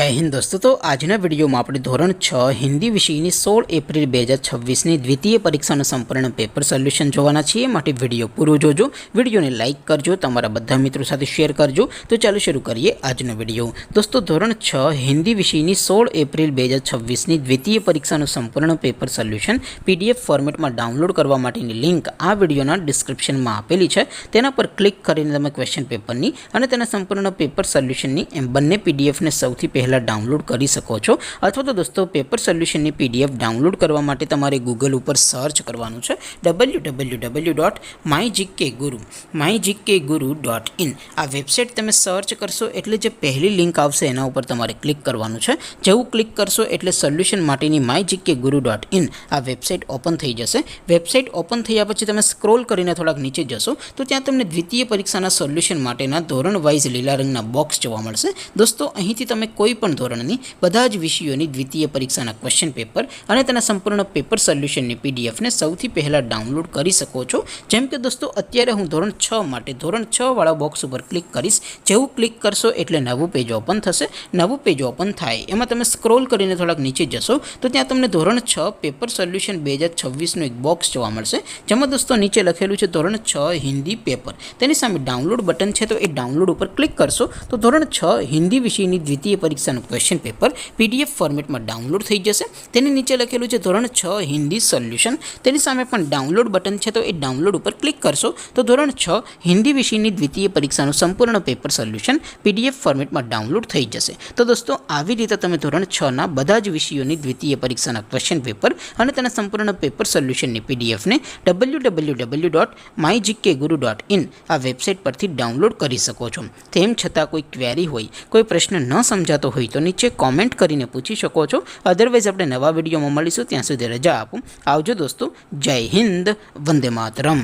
जय हिंद दोस्तों। तो आजना विडियो में આપણે ધોરણ 6 હિન્દી વિષયની 16 એપ્રિલ 2026ની દ્વિતીય પરીક્ષાનું સંપૂર્ણ પેપર સોલ્યુશન જોવાના છીએ। માટે વિડિયો પૂરો જોજો, વિડિયોને લાઈક કરજો, તમારા બધા મિત્રો સાથે શેર કરજો। તો ચાલો શરૂ કરીએ આજનો વિડિયો। દોસ્તો ધોરણ 6 હિન્દી વિષયની 16 એપ્રિલ 2026ની દ્વિતીય પરીક્ષાનું સંપૂર્ણ પેપર સોલ્યુશન પીડીએફ ફોર્મેટમાં ડાઉનલોડ કરવા માટેની લિંક આ વિડિયોના ડિસ્ક્રિપ્શનમાં આપેલી છે। તેના પર ક્લિક કરીને તમે ક્વેશ્ચન પેપરની અને તેના સંપૂર્ણ પેપર સોલ્યુશનની એમ બંને પીડીએફને સૌથી पहला डाउनलॉड कर सको छो। अथवा तो दोस्तों पेपर सोल्यूशन की पीडीएफ डाउनलॉड करवा माटे तमारे गूगल पर सर्च करवानुं छे www.mygkguru.in। आ वेबसाइट तमे सर्च करशो एटले जे पहली लिंक आवशे एना उपर तमारे क्लिक करवानुं छे। जेवुं क्लिक करशो एटले सोल्यूशन माटेनी mygkguru.in आ वेबसाइट ओपन थई जशे। वेबसाइट ओपन थया पछी तमे स्क्रॉल करीने थोड़ाक नीचे जशो तो त्यां तमने द्वितीय परीक्षाना सोल्यूशन माटेना धोरण वाइज लीला रंगना बॉक्स जोवा मळशे। दोस्तों અહીંથી તમે કોઈ પણ ધોરણની બધા જ વિષયોની દ્વિતીય પરીક્ષાના ક્વેશ્ચન પેપર અને તેના સંપૂર્ણ પેપર સોલ્યુશનની પીડીએફને સૌથી પહેલા ડાઉનલોડ કરી શકો છો। જેમ કે દોસ્તો અત્યારે હું ધોરણ 6 માટે ધોરણ 6 વાળા બોક્સ ઉપર ક્લિક કરીશ। જેવું ક્લિક કરશો એટલે નવું પેજ ઓપન થશે। નવું પેજ ઓપન થાય એમાં તમે સ્ક્રોલ કરીને થોડાક નીચે જશો તો ત્યાં તમને ધોરણ 6 પેપર સોલ્યુશન 2026નું એક બોક્સ જોવા મળશે। જેમાં દોસ્તો નીચે લખેલું છે ધોરણ 6 હિન્દી પેપર। તેની સામે ડાઉનલોડ બટન છે તો એ ડાઉનલોડ ઉપર ક્લિક કરશો તો ધોરણ 6 હિન્દી વિષયની દ્વિતીય પરીક્ષાનું ક્વેશ્ચન પેપર पीडीएफ फॉर्मेट में डाउनलॉड थई जशे। तेनी नीचे लखेलुं छे धोरण 6 हिंदी सोल्यूशन। तेनी सामे पण डाउनलॉड बटन छे तो ए डाउनलॉड पर क्लिक करशो तो धोरण 6 हिंदी विषयनी द्वितीय परीक्षाનું संपूर्ण पेपर सोल्यूशन पीडीएफ फॉर्मेट में डाउनलॉड थई जशे। तो दोस्तों આવી રીતે તમે ધોરણ 6 ના બધા જ વિષયોની દ્વિતીય પરીક્ષાના ક્વેશ્ચન પેપર અને તેના સંપૂર્ણ પેપર સોલ્યુશનની પીડીએફ ને www.mygkguru.in આ વેબસાઇટ પરથી ડાઉનલોડ કરી શકો છો। તેમ છતાં કોઈ ક્વેરી હોય, કોઈ પ્રશ્ન ન સમજાતો હોય તો નીચે कॉमेंट करीने पूछी सको छो। अदरवाइज अपने नवा विडियो में मळीशुं, त्यां सुधी रजा आपो। आवजो दोस्तों। जय हिंद, वंदे मातरम।